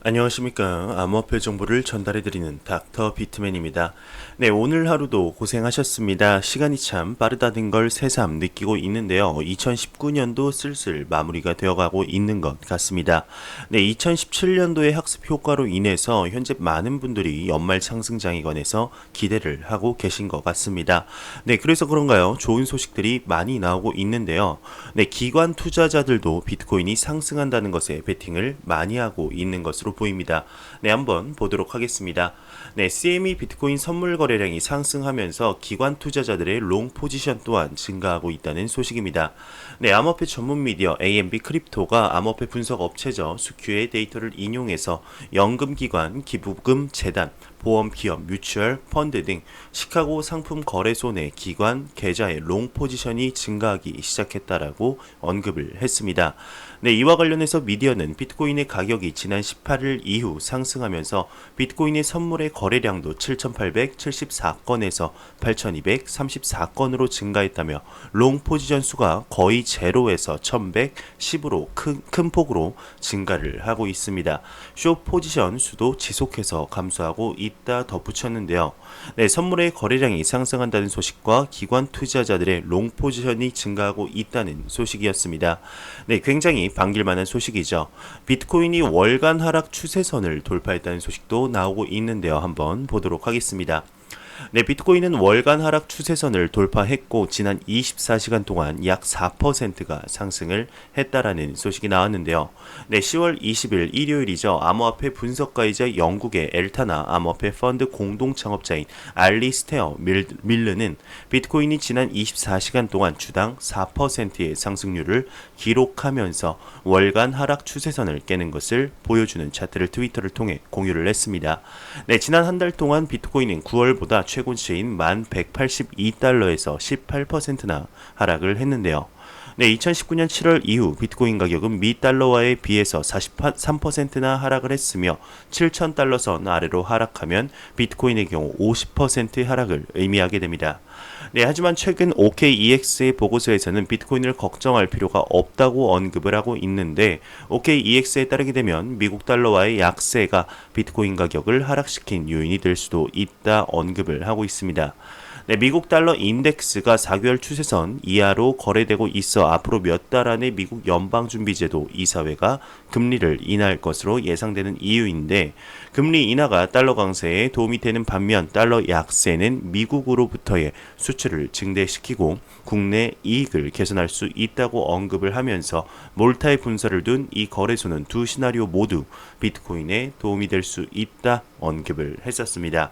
안녕하십니까. 암호화폐 정보를 전달해드리는 닥터 비트맨입니다. 네, 오늘 하루도 고생하셨습니다. 시간이 참 빠르다는 걸 새삼 느끼고 있는데요. 2019년도 슬슬 마무리가 되어가고 있는 것 같습니다. 네, 2017년도의 학습 효과로 인해서 현재 많은 분들이 연말 상승장에 관해서 기대를 하고 계신 것 같습니다. 네, 그래서 그런가요? 좋은 소식들이 많이 나오고 있는데요. 네, 기관 투자자들도 비트코인이 상승한다는 것에 베팅을 많이 하고 있는 것으로 보입니다. 네, 한번 보도록 하겠습니다. 네, CME 비트코인 선물 거래량이 상승하면서 기관 투자자들의 롱 포지션 또한 증가하고 있다는 소식입니다. 네, 암호화폐 전문 미디어 AMB 크립토가 암호화폐 분석 업체죠. 수큐의 데이터를 인용해서 연금기관, 기부금 재단, 보험기업, 뮤추얼, 펀드 등 시카고 상품 거래소 내 기관 계좌의 롱 포지션이 증가하기 시작했다라고 언급을 했습니다. 네, 이와 관련해서 미디어는 비트코인의 가격이 지난 18일 이후 상승하면서 비트코인의 선물의 거래량도 7,874건에서 8,234건으로 증가했다며 롱 포지션 수가 거의 제로에서 1,110으로 큰 폭으로 증가를 하고 있습니다. 숏 포지션 수도 지속해서 감소하고 있다 덧붙였는데요. 네, 선물의 거래량이 상승한다는 소식과 기관 투자자들의 롱 포지션이 증가하고 있다는 소식이었습니다. 네, 굉장히 반길만한 소식이죠. 비트코인이 월간 하락 추세선을 돌파했다는 소식도 나오고 있는데요. 한번 보도록 하겠습니다. 네, 비트코인은 월간 하락 추세선을 돌파했고 지난 24시간 동안 약 4%가 상승을 했다라는 소식이 나왔는데요. 네, 10월 20일 일요일이죠. 암호화폐 분석가이자 영국의 엘타나 암호화폐 펀드 공동 창업자인 알리스테어 밀르는 비트코인이 지난 24시간 동안 주당 4%의 상승률을 기록하면서 월간 하락 추세선을 깨는 것을 보여주는 차트를 트위터를 통해 공유를 했습니다. 네, 지난 한 달 동안 비트코인은 9월보다 최고치인 1182달러에서 18%나 하락을 했는데요. 네, 2019년 7월 이후 비트코인 가격은 미 달러화에 비해서 43%나 하락을 했으며 7,000달러 선 아래로 하락하면 비트코인의 경우 50%의 하락을 의미하게 됩니다. 네, 하지만 최근 OKEX의 보고서에서는 비트코인을 걱정할 필요가 없다고 언급을 하고 있는데 OKEX에 따르게 되면 미국 달러와의 약세가 비트코인 가격을 하락시킨 요인이 될 수도 있다 언급을 하고 있습니다. 네, 미국 달러 인덱스가 4개월 추세선 이하로 거래되고 있어 앞으로 몇 달 안에 미국 연방준비제도 이사회가 금리를 인하할 것으로 예상되는 이유인데 금리 인하가 달러 강세에 도움이 되는 반면 달러 약세는 미국으로부터의 수출을 증대시키고 국내 이익을 개선할 수 있다고 언급을 하면서 몰타의 분사를 둔 이 거래소는 두 시나리오 모두 비트코인에 도움이 될 수 있다 언급을 했었습니다.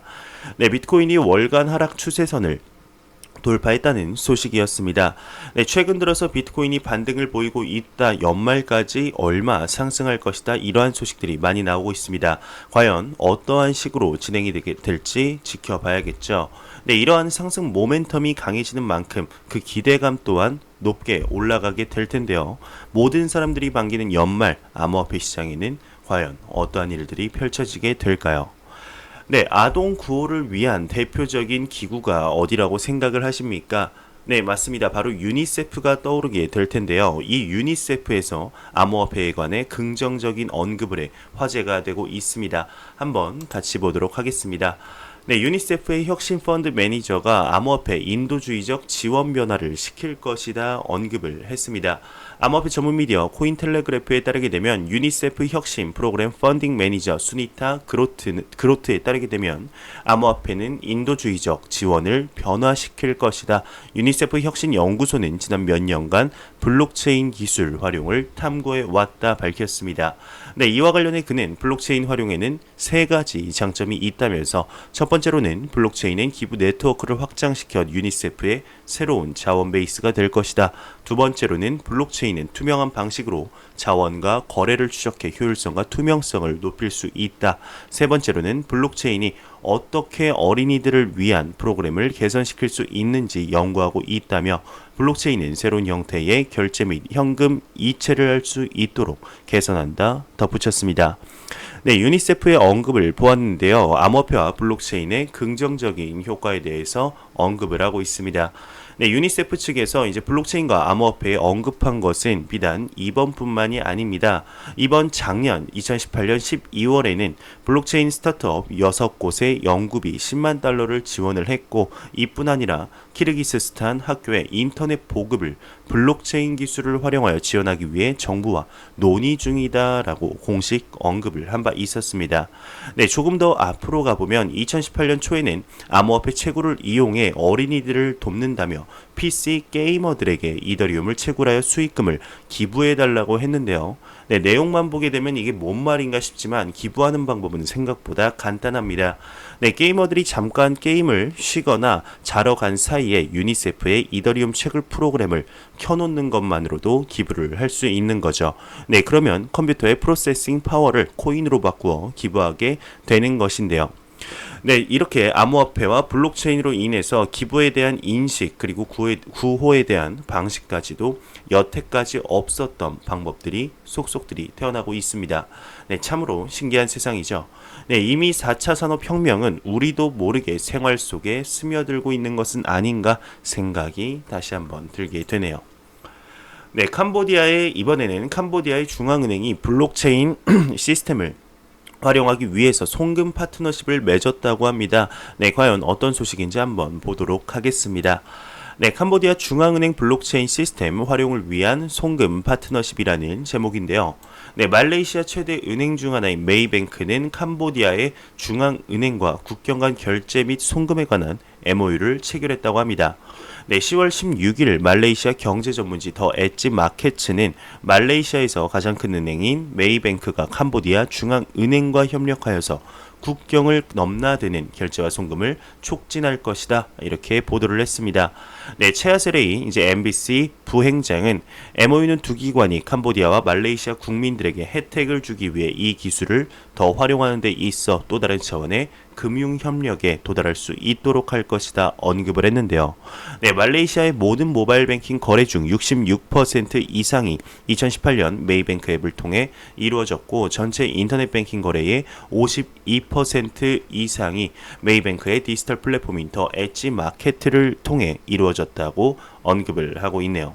네, 비트코인이 월간 하락 추세선을 돌파했다는 소식이었습니다. 네, 최근 들어서 비트코인이 반등을 보이고 있다. 연말까지 얼마 상승할 것이다. 이러한 소식들이 많이 나오고 있습니다. 과연 어떠한 식으로 진행이 될지 지켜봐야겠죠. 네, 이러한 상승 모멘텀이 강해지는 만큼 그 기대감 또한 높게 올라가게 될 텐데요. 모든 사람들이 반기는 연말 암호화폐 시장에는 과연 어떠한 일들이 펼쳐지게 될까요? 네, 아동 구호를 위한 대표적인 기구가 어디라고 생각을 하십니까? 네, 맞습니다. 바로 유니세프가 떠오르게 될 텐데요. 이 유니세프에서 암호화폐에 관해 긍정적인 언급을 해 화제가 되고 있습니다. 한번 같이 보도록 하겠습니다. 네, 유니세프의 혁신 펀드 매니저가 암호화폐 인도주의적 지원 변화를 시킬 것이다 언급을 했습니다. 암호화폐 전문 미디어 코인텔레그래프에 따르게 되면 유니세프 혁신 프로그램 펀딩 매니저 수니타 그로트에 따르게 되면 암호화폐는 인도주의적 지원을 변화시킬 것이다. 유니세프 혁신 연구소는 지난 몇 년간 블록체인 기술 활용을 탐구해 왔다 밝혔습니다. 네, 이와 관련해 그는 블록체인 활용에는 세 가지 장점이 있다면서 첫 번째로는 블록체인은 기부 네트워크를 확장시켜 유니세프의 새로운 자원 베이스가 될 것이다. 두 번째로는 블록체인은 투명한 방식으로 자원과 거래를 추적해 효율성과 투명성을 높일 수 있다. 세 번째로는 블록체인이 어떻게 어린이들을 위한 프로그램을 개선시킬 수 있는지 연구하고 있다며 블록체인은 새로운 형태의 결제 및 현금 이체를 할 수 있도록 개선한다 덧붙였습니다. 네, 유니세프의 언급을 보았는데요. 암호화폐와 블록체인의 긍정적인 효과에 대해서 언급을 하고 있습니다. 네, 유니세프 측에서 이제 블록체인과 암호화폐에 언급한 것은 비단 이번뿐만이 아닙니다. 이번 작년 2018년 12월에는 블록체인 스타트업 6곳에 연구비 10만 달러를 지원을 했고, 이뿐 아니라 키르기스스탄 학교의 인터넷 보급을 블록체인 기술을 활용하여 지원하기 위해 정부와 논의 중이다라고 공식 언급을 한 바 있었습니다. 네, 조금 더 앞으로 가보면 2018년 초에는 암호화폐 채굴을 이용해 어린이들을 돕는다며 PC 게이머들에게 이더리움을 채굴하여 수익금을 기부해달라고 했는데요. 네, 내용만 보게 되면 이게 뭔 말인가 싶지만 기부하는 방법은 생각보다 간단합니다. 네, 게이머들이 잠깐 게임을 쉬거나 자러 간 사이에 유니세프의 이더리움 채굴 프로그램을 켜놓는 것만으로도 기부를 할 수 있는 거죠. 네, 그러면 컴퓨터의 프로세싱 파워를 코인으로 바꾸어 기부하게 되는 것인데요. 네, 이렇게 암호화폐와 블록체인으로 인해서 기부에 대한 인식 그리고 구호에 대한 방식까지도 여태까지 없었던 방법들이 속속들이 태어나고 있습니다. 네, 참으로 신기한 세상이죠. 네, 이미 4차 산업혁명은 우리도 모르게 생활 속에 스며들고 있는 것은 아닌가 생각이 다시 한번 들게 되네요. 네, 이번에는 캄보디아의 중앙은행이 블록체인 시스템을 활용하기 위해서 송금 파트너십을 맺었다고 합니다. 네, 과연 어떤 소식인지 한번 보도록 하겠습니다. 네, 캄보디아 중앙은행 블록체인 시스템 활용을 위한 송금 파트너십이라는 제목인데요. 네, 말레이시아 최대 은행 중 하나인 메이뱅크는 캄보디아의 중앙은행과 국경 간 결제 및 송금에 관한 MOU를 체결했다고 합니다. 네, 10월 16일 말레이시아 경제 전문지 더 엣지 마켓츠는 말레이시아에서 가장 큰 은행인 메이뱅크가 캄보디아 중앙은행과 협력하여서 국경을 넘나드는 결제와 송금을 촉진할 것이다, 이렇게 보도를 했습니다. 네, 체아세레이 이제 MBC 부행장은 MOU는 두 기관이 캄보디아와 말레이시아 국민들에게 혜택을 주기 위해 이 기술을 더 활용하는 데 있어 또 다른 차원의 금융 협력에 도달할 수 있도록 할 것이다 언급을 했는데요. 네, 말레이시아의 모든 모바일 뱅킹 거래 중 66% 이상이 2018년 메이뱅크 앱을 통해 이루어졌고, 전체 인터넷 뱅킹 거래의 52% 이상이 메이뱅크의 디지털 플랫폼인 더 엣지 마켓을 통해 이루어졌다고 언급을 하고 있네요.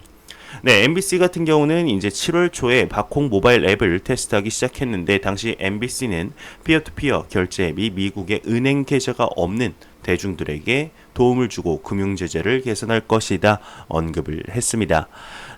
네, MBC 같은 경우는 이제 7월 초에 바콩 모바일 앱을 테스트하기 시작했는데, 당시 MBC는 피어투피어 결제 앱이 미국의 은행 계좌가 없는 대중들에게 도움을 주고 금융 제재를 개선할 것이다 언급을 했습니다.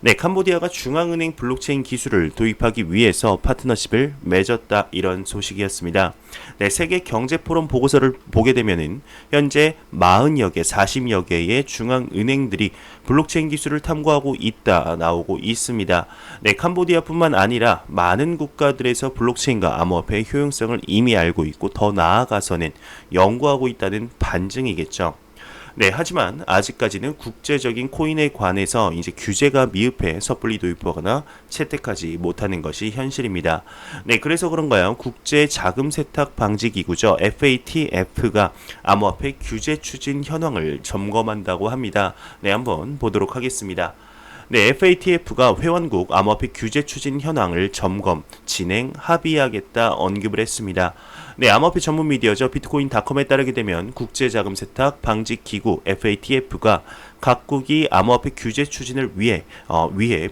네, 캄보디아가 중앙은행 블록체인 기술을 도입하기 위해서 파트너십을 맺었다, 이런 소식이었습니다. 네, 세계 경제 포럼 보고서를 보게 되면은 현재 40여 개, 40여 개의 중앙은행들이 블록체인 기술을 탐구하고 있다 나오고 있습니다. 네, 캄보디아뿐만 아니라 많은 국가들에서 블록체인과 암호화폐의 효용성을 이미 알고 있고 더 나아가서는 연구하고 있다는 반증이겠죠. 네, 하지만 아직까지는 국제적인 코인에 관해서 이제 규제가 미흡해 섣불리 도입하거나 채택하지 못하는 것이 현실입니다. 네, 그래서 그런가요? 국제 자금 세탁 방지 기구죠. FATF가 암호화폐 규제 추진 현황을 점검한다고 합니다. 네, 한번 보도록 하겠습니다. 네, FATF가 회원국 암호화폐 규제 추진 현황을 점검, 진행, 합의하겠다 언급을 했습니다. 네, 암호화폐 전문 미디어죠. 비트코인닷컴에 따르게 되면 국제자금 세탁 방지 기구 FATF가 각국이 암호화폐 규제 추진을 위해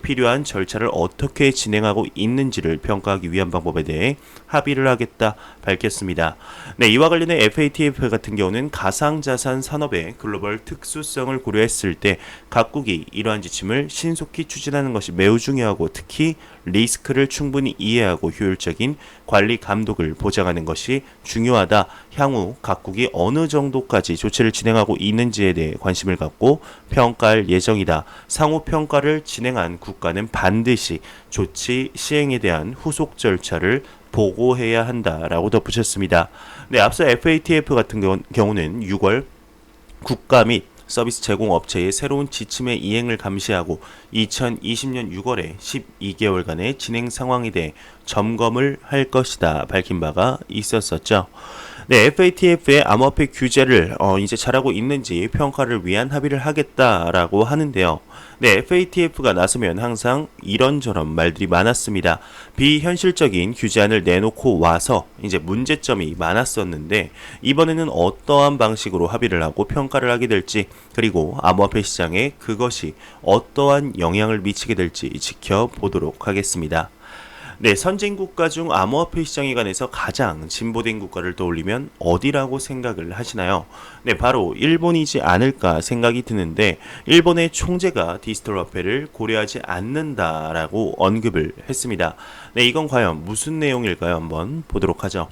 필요한 절차를 어떻게 진행하고 있는지를 평가하기 위한 방법에 대해 합의를 하겠다 밝혔습니다. 네, 이와 관련해 FATF 같은 경우는 가상자산 산업의 글로벌 특수성을 고려했을 때 각국이 이러한 지침을 신속히 추진하는 것이 매우 중요하고, 특히 리스크를 충분히 이해하고 효율적인 관리 감독을 보장하는 것이 중요하다. 향후 각국이 어느 정도까지 조치를 진행하고 있는지에 대해 관심을 갖고 평가할 예정이다. 상호 평가를 진행한 국가는 반드시 조치 시행에 대한 후속 절차를 보고해야 한다라고 덧붙였습니다. 네, 앞서 FATF 같은 경우는 6월 국가 및 서비스 제공 업체의 새로운 지침의 이행을 감시하고 2020년 6월에 12개월간의 진행 상황에 대해 점검을 할 것이다 밝힌 바가 있었었죠. 네, FATF의 암호화폐 규제를 이제 잘하고 있는지 평가를 위한 합의를 하겠다라고 하는데요. 네, FATF가 나서면 항상 이런저런 말들이 많았습니다. 비현실적인 규제안을 내놓고 와서 이제 문제점이 많았었는데 이번에는 어떠한 방식으로 합의를 하고 평가를 하게 될지, 그리고 암호화폐 시장에 그것이 어떠한 영향을 미치게 될지 지켜보도록 하겠습니다. 네, 선진국가 중 암호화폐 시장에 관해서 가장 진보된 국가를 떠올리면 어디라고 생각을 하시나요? 네, 바로 일본이지 않을까 생각이 드는데, 일본의 총재가 디지털 화폐를 고려하지 않는다라고 언급을 했습니다. 네, 이건 과연 무슨 내용일까요? 한번 보도록 하죠.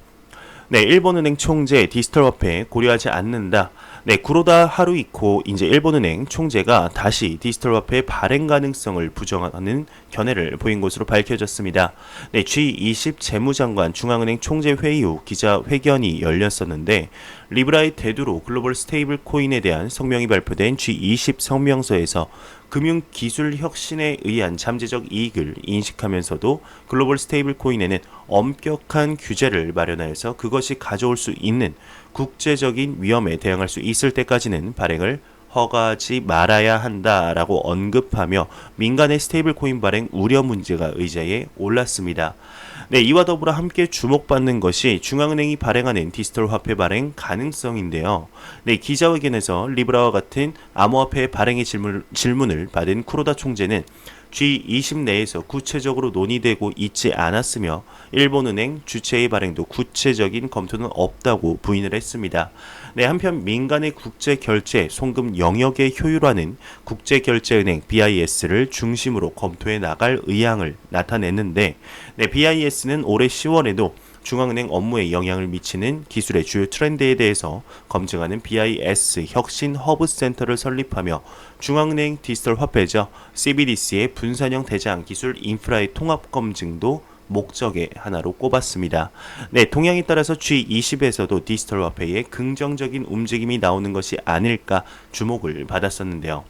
네, 일본은행 총재 디지털 화폐 고려하지 않는다. 네, 구로다 하루이코 이제 일본은행 총재가 다시 디지털 화폐 발행 가능성을 부정하는 견해를 보인 것으로 밝혀졌습니다. 네, G20 재무장관 중앙은행 총재 회의 후 기자회견이 열렸었는데, 리브라의 대두로 글로벌 스테이블 코인에 대한 성명이 발표된 G20 성명서에서 금융기술 혁신에 의한 잠재적 이익을 인식하면서도 글로벌 스테이블 코인에는 엄격한 규제를 마련하여서 그것이 가져올 수 있는 국제적인 위험에 대응할 수 있을 때까지는 발행을 허가하지 말아야 한다라고 언급하며 민간의 스테이블 코인 발행 우려 문제가 의자에 올랐습니다. 네, 이와 더불어 함께 주목받는 것이 중앙은행이 발행하는 디지털 화폐 발행 가능성인데요. 네, 기자회견에서 리브라와 같은 암호화폐 발행의 질문을 받은 쿠로다 총재는 G20 내에서 구체적으로 논의되고 있지 않았으며 일본은행 주체의 발행도 구체적인 검토는 없다고 부인을 했습니다. 네, 한편 민간의 국제결제 송금 영역에 효율화는 국제결제은행 BIS를 중심으로 검토해 나갈 의향을 나타냈는데, 네, BIS는 올해 10월에도 중앙은행 업무에 영향을 미치는 기술의 주요 트렌드에 대해서 검증하는 BIS 혁신 허브 센터를 설립하며 중앙은행 디지털 화폐죠, CBDC의 분산형 대장 기술 인프라의 통합 검증도 목적의 하나로 꼽았습니다. 네, 동향에 따라서 G20에서도 디지털 화폐의 긍정적인 움직임이 나오는 것이 아닐까 주목을 받았었는데요.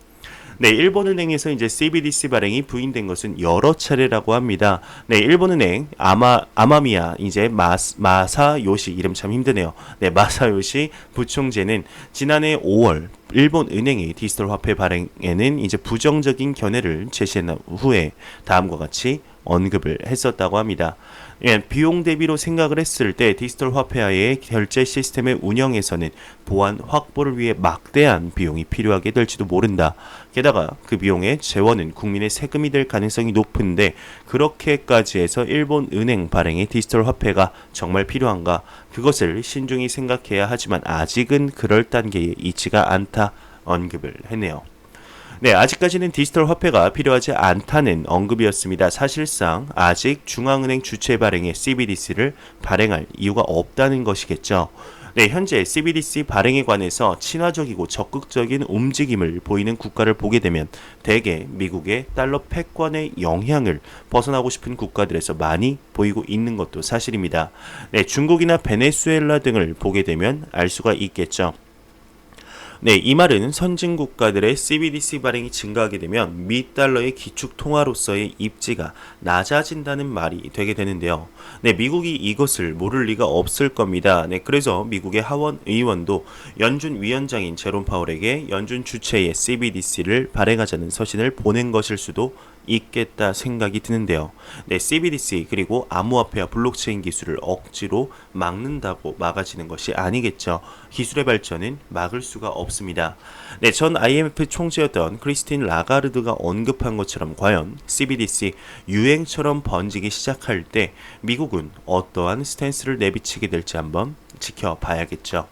네, 일본은행에서 이제 CBDC 발행이 부인된 것은 여러 차례라고 합니다. 네, 일본은행 아마미야 이제 마사요시, 이름 참 힘드네요. 네, 마사요시 부총재는 지난해 5월 일본은행이 디지털 화폐 발행에는 이제 부정적인 견해를 제시한 후에 다음과 같이 언급을 했었다고 합니다. 예, 비용 대비로 생각을 했을 때 디지털 화폐와의 결제 시스템의 운영에서는 보안 확보를 위해 막대한 비용이 필요하게 될지도 모른다. 게다가 그 비용의 재원은 국민의 세금이 될 가능성이 높은데 그렇게까지 해서 일본 은행 발행의 디지털 화폐가 정말 필요한가? 그것을 신중히 생각해야 하지만 아직은 그럴 단계에 있지가 않다 언급을 했네요. 네, 아직까지는 디지털 화폐가 필요하지 않다는 언급이었습니다. 사실상 아직 중앙은행 주체 발행의 CBDC를 발행할 이유가 없다는 것이겠죠. 네, 현재 CBDC 발행에 관해서 친화적이고 적극적인 움직임을 보이는 국가를 보게 되면 대개 미국의 달러 패권의 영향을 벗어나고 싶은 국가들에서 많이 보이고 있는 것도 사실입니다. 네, 중국이나 베네수엘라 등을 보게 되면 알 수가 있겠죠. 네, 이 말은 선진 국가들의 CBDC 발행이 증가하게 되면 미 달러의 기축 통화로서의 입지가 낮아진다는 말이 되게 되는데요. 네, 미국이 이것을 모를 리가 없을 겁니다. 네, 그래서 미국의 하원 의원도 연준 위원장인 제롬 파월에게 연준 주체의 CBDC를 발행하자는 서신을 보낸 것일 수도 있겠다 생각이 드는데요. 네, CBDC 그리고 암호화폐와 블록체인 기술을 억지로 막는다고 막아지는 것이 아니겠죠. 기술의 발전은 막을 수가 없습니다. 네, 전 IMF 총재였던 크리스틴 라가르드가 언급한 것처럼 과연 CBDC 유행처럼 번지기 시작할 때 미국은 어떠한 스탠스를 내비치게 될지 한번 지켜봐야겠죠.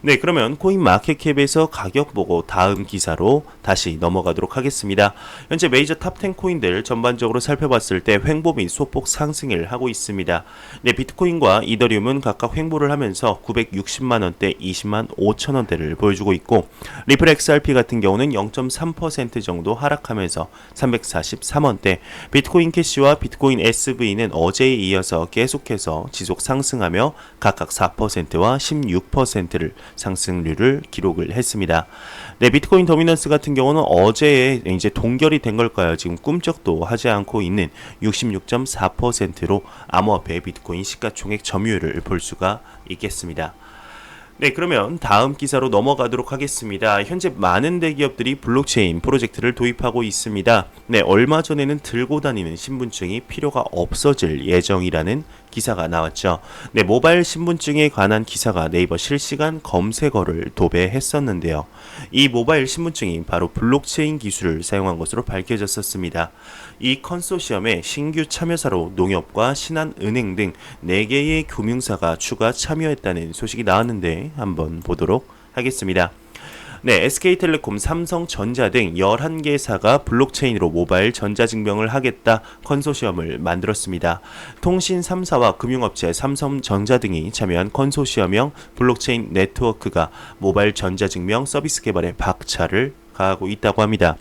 네, 그러면 코인마켓캡에서 가격 보고 다음 기사로 다시 넘어가도록 하겠습니다. 현재 메이저 탑10 코인들 전반적으로 살펴봤을 때 횡보 및 소폭 상승을 하고 있습니다. 네, 비트코인과 이더리움은 각각 횡보를 하면서 960만원대, 20만 5천원대를 보여주고 있고, 리플 XRP 같은 경우는 0.3% 정도 하락하면서 343원대, 비트코인 캐시와 비트코인 SV는 어제에 이어서 계속해서 지속 상승하며 각각 4%와 16%를 상승률을 기록을 했습니다. 네, 비트코인 도미넌스 같은 경우는 어제에 이제 동결이 된 걸까요? 지금 꿈쩍도 하지 않고 있는 66.4%로 암호화폐 비트코인 시가총액 점유율을 볼 수가 있겠습니다. 네, 그러면 다음 기사로 넘어가도록 하겠습니다. 현재 많은 대기업들이 블록체인 프로젝트를 도입하고 있습니다. 네, 얼마 전에는 들고 다니는 신분증이 필요가 없어질 예정이라는 기사가 나왔죠. 네, 모바일 신분증에 관한 기사가 네이버 실시간 검색어를 도배했었는데요. 이 모바일 신분증이 바로 블록체인 기술을 사용한 것으로 밝혀졌었습니다. 이 컨소시엄의 신규 참여사로 농협과 신한은행 등 4개의 금융사가 추가 참여했다는 소식이 나왔는데 한번 보도록 하겠습니다. 네, SK텔레콤, 삼성전자 등 11개사가 블록체인으로 모바일 전자증명을 하겠다 컨소시엄을 만들었습니다. 통신 3사와 금융업체 삼성전자 등이 참여한 컨소시엄형 블록체인 네트워크가 모바일 전자증명 서비스 개발에 박차를 가하고 있다고 합니다.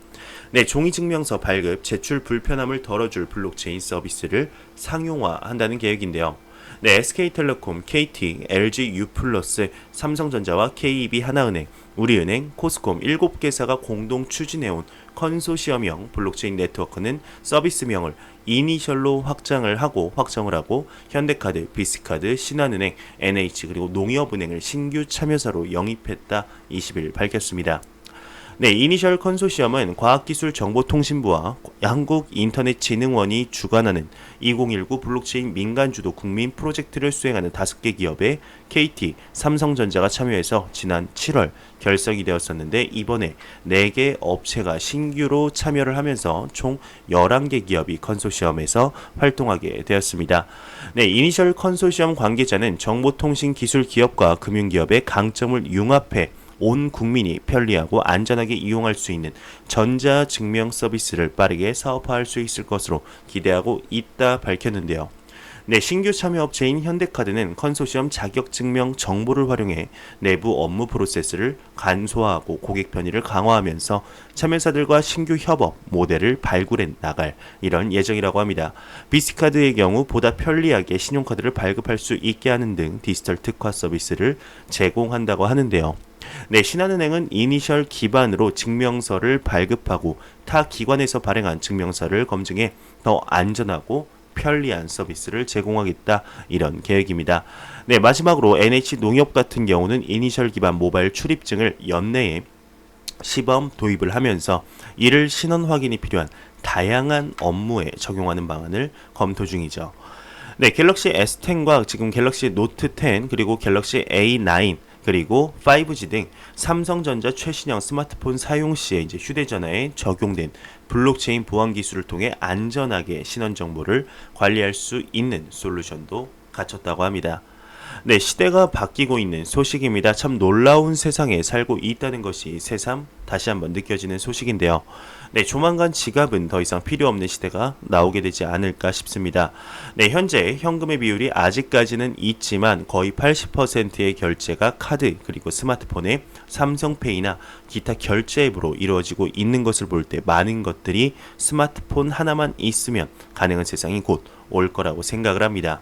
네, 종이증명서 발급, 제출 불편함을 덜어줄 블록체인 서비스를 상용화한다는 계획인데요. 네, SK텔레콤, KT, LG U+, 삼성전자와 KEB 하나은행, 우리은행, 코스콤 7개사가 공동 추진해온 컨소시엄형 블록체인 네트워크는 서비스명을 이니셜로 확정을 하고 현대카드, 비스카드, 신한은행, NH 그리고 농협은행을 신규 참여사로 영입했다 20일 밝혔습니다. 네, 이니셜 컨소시엄은 과학기술정보통신부와 한국인터넷진흥원이 주관하는 2019 블록체인 민간주도 국민 프로젝트를 수행하는 5개 기업에 KT, 삼성전자가 참여해서 지난 7월 결성이 되었었는데 이번에 4개 업체가 신규로 참여를 하면서 총 11개 기업이 컨소시엄에서 활동하게 되었습니다. 네, 이니셜 컨소시엄 관계자는 정보통신기술 기업과 금융기업의 강점을 융합해 온 국민이 편리하고 안전하게 이용할 수 있는 전자증명 서비스를 빠르게 사업화할 수 있을 것으로 기대하고 있다 밝혔는데요. 네, 신규 참여 업체인 현대카드는 컨소시엄 자격증명 정보를 활용해 내부 업무 프로세스를 간소화하고 고객 편의를 강화하면서 참여사들과 신규 협업 모델을 발굴해 나갈 이런 예정이라고 합니다. 비스카드의 경우 보다 편리하게 신용카드를 발급할 수 있게 하는 등 디지털 특화 서비스를 제공한다고 하는데요. 네, 신한은행은 이니셜 기반으로 증명서를 발급하고 타 기관에서 발행한 증명서를 검증해 더 안전하고 편리한 서비스를 제공하겠다 이런 계획입니다. 네, 마지막으로 NH 농협 같은 경우는 이니셜 기반 모바일 출입증을 연내에 시범 도입을 하면서 이를 신원 확인이 필요한 다양한 업무에 적용하는 방안을 검토 중이죠. 네, 갤럭시 S10과 지금 갤럭시 노트 10 그리고 갤럭시 A9 그리고 5G 등 삼성전자 최신형 스마트폰 사용 시에 이제 휴대전화에 적용된 블록체인 보안 기술을 통해 안전하게 신원 정보를 관리할 수 있는 솔루션도 갖췄다고 합니다. 네, 시대가 바뀌고 있는 소식입니다. 참 놀라운 세상에 살고 있다는 것이 새삼 다시 한번 느껴지는 소식인데요. 네, 조만간 지갑은 더 이상 필요 없는 시대가 나오게 되지 않을까 싶습니다. 네, 현재 현금의 비율이 아직까지는 있지만 거의 80%의 결제가 카드 그리고 스마트폰에 삼성페이나 기타 결제 앱으로 이루어지고 있는 것을 볼 때 많은 것들이 스마트폰 하나만 있으면 가능한 세상이 곧 올 거라고 생각을 합니다.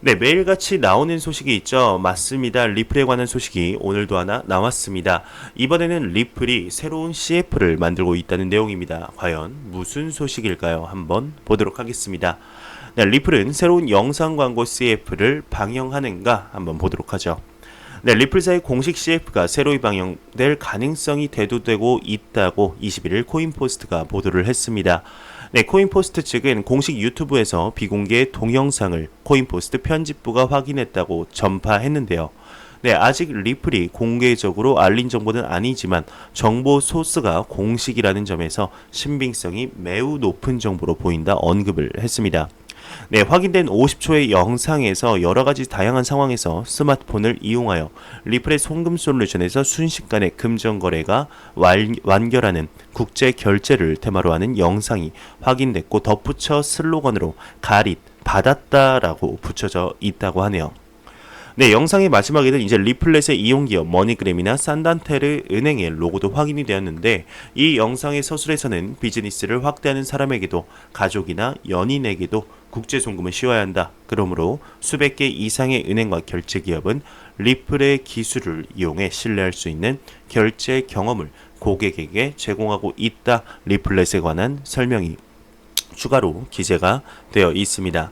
네, 매일같이 나오는 소식이 있죠. 맞습니다. 리플에 관한 소식이 오늘도 하나 나왔습니다. 이번에는 리플이 새로운 CF를 만들고 있다는 내용입니다. 과연 무슨 소식일까요? 한번 보도록 하겠습니다. 네, 리플은 새로운 영상 광고 CF를 방영하는가 한번 보도록 하죠. 네, 리플사의 공식 CF가 새로 방영될 가능성이 대두되고 있다고 21일 코인포스트가 보도를 했습니다. 네, 코인포스트 측은 공식 유튜브에서 비공개 동영상을 코인포스트 편집부가 확인했다고 전파했는데요. 네, 아직 리플이 공개적으로 알린 정보는 아니지만 정보 소스가 공식이라는 점에서 신빙성이 매우 높은 정보로 보인다 언급을 했습니다. 네, 확인된 50초의 영상에서 여러가지 다양한 상황에서 스마트폰을 이용하여 리플의 송금 솔루션에서 순식간에 금전거래가 완결하는 국제 결제를 테마로 하는 영상이 확인됐고 덧붙여 슬로건으로 가릿 받았다라고 붙여져 있다고 하네요. 네, 영상의 마지막에는 이제 리플렛의 이용기업 머니그램이나 산단테르 은행의 로고도 확인이 되었는데 이 영상의 서술에서는 비즈니스를 확대하는 사람에게도 가족이나 연인에게도 국제 송금을 씌워야 한다. 그러므로 수백 개 이상의 은행과 결제 기업은 리플의 기술을 이용해 신뢰할 수 있는 결제 경험을 고객에게 제공하고 있다. 리플렛에 관한 설명이 추가로 기재가 되어 있습니다.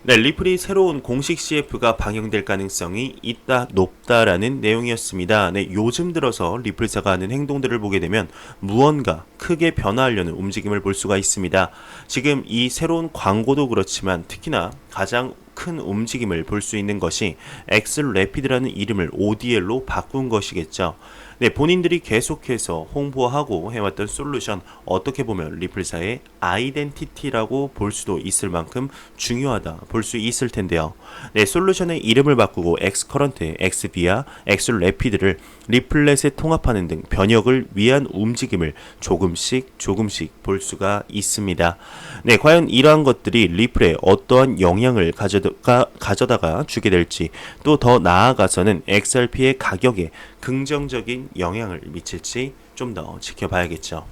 네, 리플이 새로운 공식 CF가 방영될 가능성이 있다, 높다라는 내용이었습니다. 네, 요즘 들어서 리플사가 하는 행동들을 보게 되면 무언가 크게 변화하려는 움직임을 볼 수가 있습니다. 지금 이 새로운 광고도 그렇지만 특히나 가장 큰 움직임을 볼 수 있는 것이 엑스래피드라는 이름을 ODL로 바꾼 것이겠죠. 네, 본인들이 계속해서 홍보하고 해왔던 솔루션, 어떻게 보면 리플사의 아이덴티티라고 볼 수도 있을 만큼 중요하다 볼 수 있을 텐데요. 네, 솔루션의 이름을 바꾸고 엑스커런트, 엑스비아, 엑스래피드를 리플렛에 통합하는 등 변혁을 위한 움직임을 조금씩 볼 수가 있습니다. 네, 과연 이러한 것들이 리플에 어떠한 영향을 가져다가 주게 될지, 또 더 나아가서는 XRP의 가격에 긍정적인 영향을 미칠지 좀 더 지켜봐야겠죠.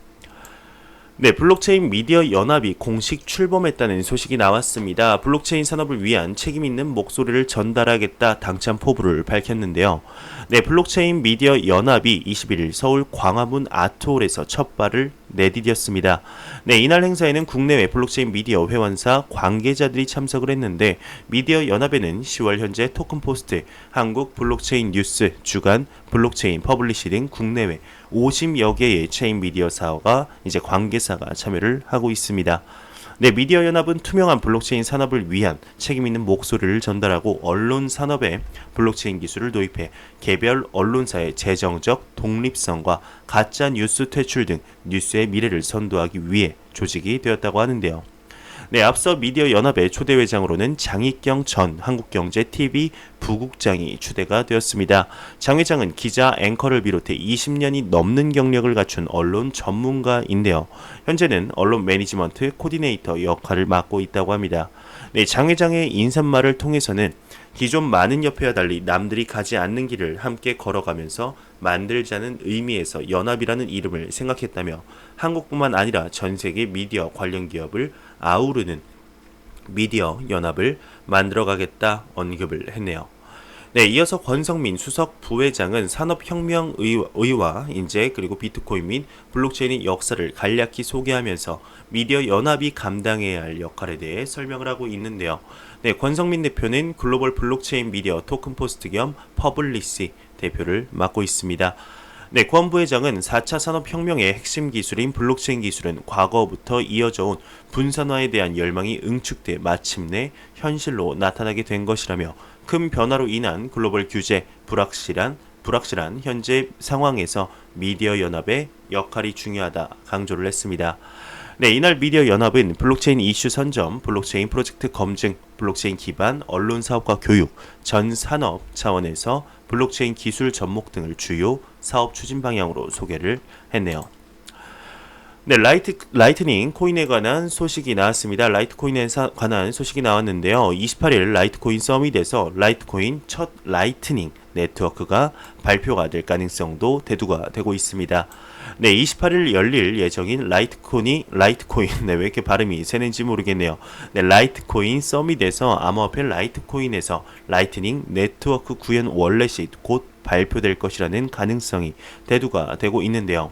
네, 블록체인 미디어 연합이 공식 출범했다는 소식이 나왔습니다. 블록체인 산업을 위한 책임 있는 목소리를 전달하겠다 당찬 포부를 밝혔는데요. 네, 블록체인 미디어 연합이 21일 서울 광화문 아트홀에서 첫 발을 내디뎠습니다. 네, 이날 행사에는 국내외 블록체인 미디어 회원사 관계자들이 참석을 했는데, 미디어 연합에는 10월 현재 토큰포스트, 한국 블록체인 뉴스, 주간, 블록체인 퍼블리시 등 국내외 50여 개의 체인 미디어 사가 이제 관계사가 참여를 하고 있습니다. 네, 미디어 연합은 투명한 블록체인 산업을 위한 책임 있는 목소리를 전달하고 언론 산업에 블록체인 기술을 도입해 개별 언론사의 재정적 독립성과 가짜 뉴스 퇴출 등 뉴스의 미래를 선도하기 위해 조직이 되었다고 하는데요. 네, 앞서 미디어 연합의 초대 회장으로는 장익경 전 한국경제TV 부국장이 추대가 되었습니다. 장 회장은 기자, 앵커를 비롯해 20년이 넘는 경력을 갖춘 언론 전문가인데요. 현재는 언론 매니지먼트 코디네이터 역할을 맡고 있다고 합니다. 네, 장 회장의 인사말을 통해서는 기존 많은 협회와 달리 남들이 가지 않는 길을 함께 걸어가면서 만들자는 의미에서 연합이라는 이름을 생각했다며, 한국뿐만 아니라 전 세계 미디어 관련 기업을 아우르는 미디어 연합을 만들어가겠다 언급을 했네요. 네, 이어서 권성민 수석 부회장은 산업혁명의와 인재 그리고 비트코인 및 블록체인의 역사를 간략히 소개하면서 미디어 연합이 감당해야 할 역할에 대해 설명을 하고 있는데요. 네, 권성민 대표는 글로벌 블록체인 미디어 토큰포스트 겸 퍼블리시 대표를 맡고 있습니다. 네, 권 부회장은 4차 산업혁명의 핵심 기술인 블록체인 기술은 과거부터 이어져 온 분산화에 대한 열망이 응축돼 마침내 현실로 나타나게 된 것이라며, 큰 변화로 인한 글로벌 규제, 불확실한 현재 상황에서 미디어 연합의 역할이 중요하다 강조를 했습니다. 네, 이날 미디어 연합은 블록체인 이슈 선점, 블록체인 프로젝트 검증, 블록체인 기반 언론 사업과 교육, 전 산업 차원에서 블록체인 기술 접목 등을 주요 사업 추진 방향으로 소개를 했네요. 네, 라이트닝 코인에 관한 소식이 나왔습니다. 라이트코인에 관한 소식이 나왔는데요. 28일 라이트코인 서밋에서 라이트코인 첫 라이트닝 네트워크가 발표가 될 가능성도 대두가 되고 있습니다. 네, 28일 열릴 예정인 라이트코인, 네, 왜 이렇게 발음이 새는지 모르겠네요. 네, 라이트코인 서밋에서 암호화폐 라이트코인에서 라이트닝 네트워크 구현 월렛이 곧 발표될 것이라는 가능성이 대두가 되고 있는데요.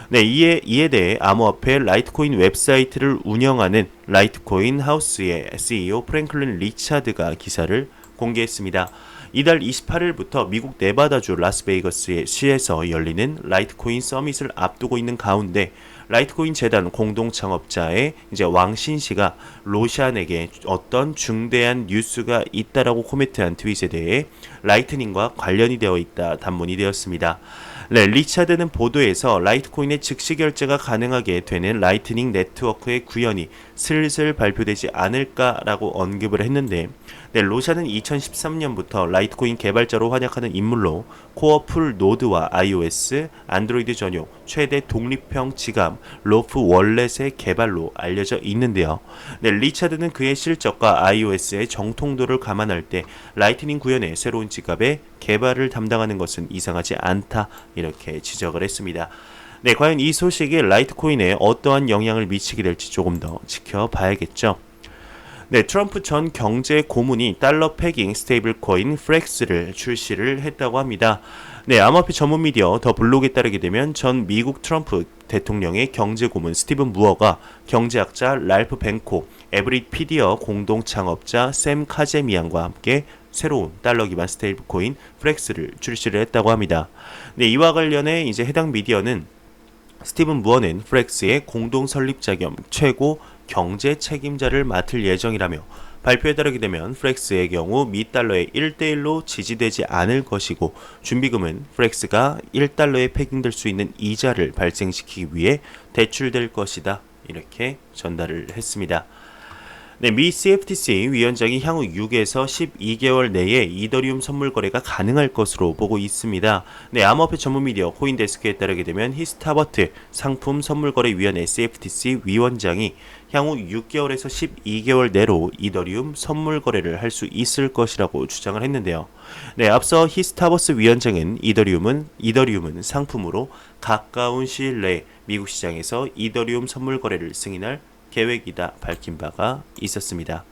네, 이에 대해 암호화폐 라이트코인 웹사이트를 운영하는 라이트코인 하우스의 CEO 프랭클린 리차드가 기사를 공개했습니다. 이달 28일부터 미국 네바다주 라스베이거스의 시에서 열리는 라이트코인 서밋을 앞두고 있는 가운데, 라이트코인 재단 공동 창업자의 이제 왕신 씨가 로샨에게 어떤 중대한 뉴스가 있다라고 코멘트한 트윗에 대해 라이트닝과 관련이 되어 있다 단문이 되었습니다. 네, 리차드는 보도에서 라이트코인의 즉시 결제가 가능하게 되는 라이트닝 네트워크의 구현이 슬슬 발표되지 않을까라고 언급을 했는데, 네, 로샤는 2013년부터 라이트코인 개발자로 활약하는 인물로 코어 풀 노드와 iOS, 안드로이드 전용 최대 독립형 지갑 로프 월렛의 개발로 알려져 있는데요. 네, 리차드는 그의 실적과 iOS의 정통도를 감안할 때 라이트닝 구현의 새로운 지갑의 개발을 담당하는 것은 이상하지 않다, 이렇게 지적을 했습니다. 네, 과연 이 소식이 라이트코인에 어떠한 영향을 미치게 될지 조금 더 지켜봐야겠죠. 네, 트럼프 전 경제 고문이 달러 패깅 스테이블 코인 프렉스를 출시를 했다고 합니다. 네, 암호화폐 전문 미디어 더 블록에 따르게 되면 전 미국 트럼프 대통령의 경제 고문 스티븐 무어가 경제학자 랄프 벤코, 에브릿 피디어 공동 창업자 샘 카제미안과 함께 새로운 달러 기반 스테이블 코인 프렉스를 출시를 했다고 합니다. 네, 이와 관련해 이제 해당 미디어는 스티븐 무어는 프렉스의 공동 설립자 겸 최고 경제 책임자를 맡을 예정이라며 발표에 따르게 되면 프렉스의 경우 미 달러의 1대1로 지지되지 않을 것이고 준비금은 프렉스가 1달러에 패깅될 수 있는 이자를 발생시키기 위해 대출될 것이다. 이렇게 전달을 했습니다. 네, 미 CFTC 위원장이 향후 6에서 12개월 내에 이더리움 선물 거래가 가능할 것으로 보고 있습니다. 네, 암호화폐 전문 미디어 코인데스크에 따르게 되면 히스타버트 상품 선물거래위원회 CFTC 위원장이 향후 6개월에서 12개월 내로 이더리움 선물 거래를 할 수 있을 것이라고 주장을 했는데요. 네, 앞서 히스타버스 위원장은 이더리움은 상품으로 가까운 시일 내에 미국 시장에서 이더리움 선물 거래를 승인할 계획이다 밝힌 바가 있었습니다.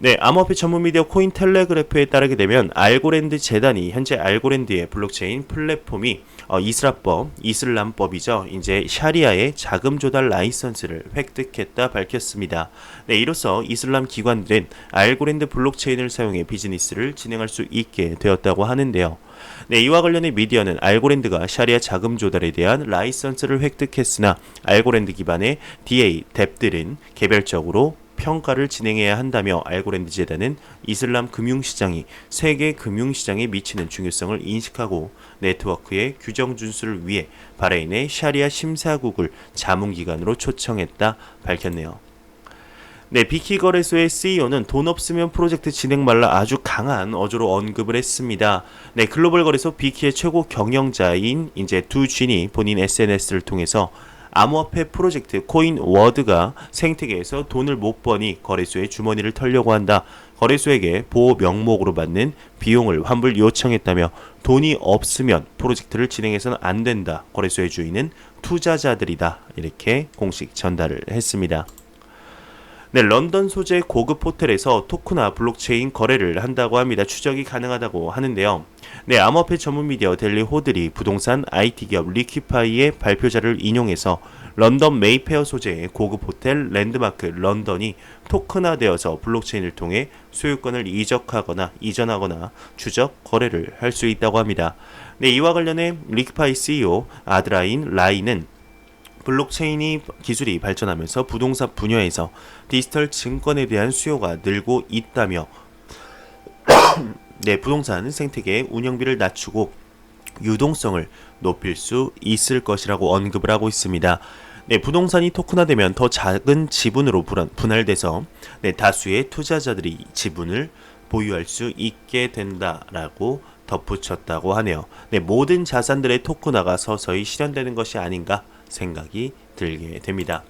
네, 암호화폐 전문 미디어 코인텔레그래프에 따르게 되면 알고랜드 재단이 현재 알고랜드의 블록체인 플랫폼이 이슬람법이죠. 이제 샤리아의 자금 조달 라이선스를 획득했다 밝혔습니다. 네, 이로써 이슬람 기관들은 알고랜드 블록체인을 사용해 비즈니스를 진행할 수 있게 되었다고 하는데요. 네, 이와 관련해 미디어는 알고랜드가 샤리아 자금 조달에 대한 라이선스를 획득했으나 알고랜드 기반의 DA, 뎁들은 개별적으로 평가를 진행해야 한다며 알고랜드 재단은 이슬람 금융시장이 세계 금융시장에 미치는 중요성을 인식하고 네트워크의 규정 준수를 위해 바레인의 샤리아 심사국을 자문기관으로 초청했다 밝혔네요. 네, 비키 거래소의 CEO는 돈 없으면 프로젝트 진행 말라 아주 강한 어조로 언급을 했습니다. 네, 글로벌 거래소 비키의 최고 경영자인 이제 두 쥔이 본인 SNS를 통해서 암호화폐 프로젝트 코인워드가 생태계에서 돈을 못 버니 거래소의 주머니를 털려고 한다. 거래소에게 보호 명목으로 받는 비용을 환불 요청했다며 돈이 없으면 프로젝트를 진행해서는 안 된다. 거래소의 주인은 투자자들이다. 이렇게 공식 전달을 했습니다. 네, 런던 소재 고급 호텔에서 토크나 블록체인 거래를 한다고 합니다. 추적이 가능하다고 하는데요. 네, 암호화폐 전문 미디어 델리 호들이 부동산 IT 기업 리퀴파이의 발표자를 인용해서 런던 메이페어 소재의 고급 호텔 랜드마크 런던이 토큰화되어서 블록체인을 통해 소유권을 이전하거나 추적 거래를 할 수 있다고 합니다. 네, 이와 관련해 리퀴파이 CEO 아드라인 라이는 블록체인 기술이 발전하면서 부동산 분야에서 디지털 증권에 대한 수요가 늘고 있다며 네, 부동산 생태계의 운영비를 낮추고 유동성을 높일 수 있을 것이라고 언급을 하고 있습니다. 네, 부동산이 토큰화되면 더 작은 지분으로 분할돼서 네, 다수의 투자자들이 지분을 보유할 수 있게 된다라고 덧붙였다고 하네요. 네, 모든 자산들의 토큰화가 서서히 실현되는 것이 아닌가 생각이 들게 됩니다.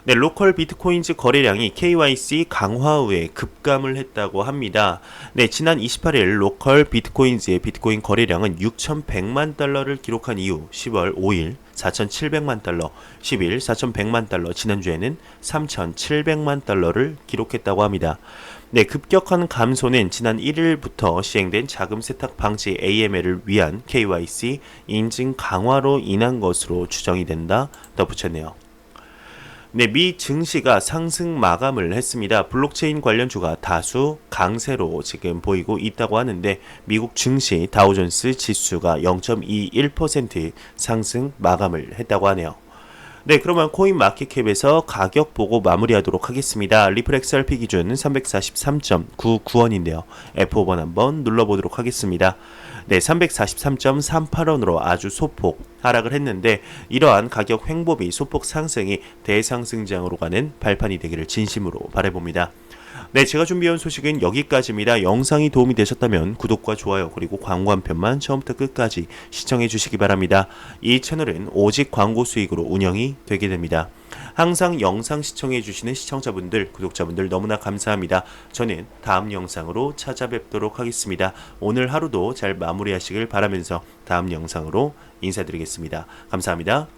네, 로컬 비트코인즈 거래량이 KYC 강화 후에 급감을 했다고 합니다. 네, 지난 28일 로컬 비트코인즈의 비트코인 거래량은 6,100만 달러를 기록한 이후 10월 5일 4,700만 달러, 10일 4,100만 달러, 지난주에는 3,700만 달러를 기록했다고 합니다. 네, 급격한 감소는 지난 1일부터 시행된 자금 세탁 방지 AML을 위한 KYC 인증 강화로 인한 것으로 추정이 된다 덧붙였네요. 네, 미 증시가 상승 마감을 했습니다. 블록체인 관련주가 다수 강세로 지금 보이고 있다고 하는데 미국 증시 다우존스 지수가 0.21% 상승 마감을 했다고 하네요. 네, 그러면 코인 마켓캡에서 가격 보고 마무리하도록 하겠습니다. 리플 XRP 기준 343.99원인데요. F5번 한번 눌러보도록 하겠습니다. 네, 343.38원으로 아주 소폭 하락을 했는데 이러한 가격 횡보비 소폭 상승이 대상승장으로 가는 발판이 되기를 진심으로 바라봅니다. 네, 제가 준비해온 소식은 여기까지입니다. 영상이 도움이 되셨다면 구독과 좋아요 그리고 광고 한 편만 처음부터 끝까지 시청해 주시기 바랍니다. 이 채널은 오직 광고 수익으로 운영이 되게 됩니다. 항상 영상 시청해 주시는 시청자분들, 구독자분들 너무나 감사합니다. 저는 다음 영상으로 찾아뵙도록 하겠습니다. 오늘 하루도 잘 마무리하시길 바라면서 다음 영상으로 인사드리겠습니다. 감사합니다.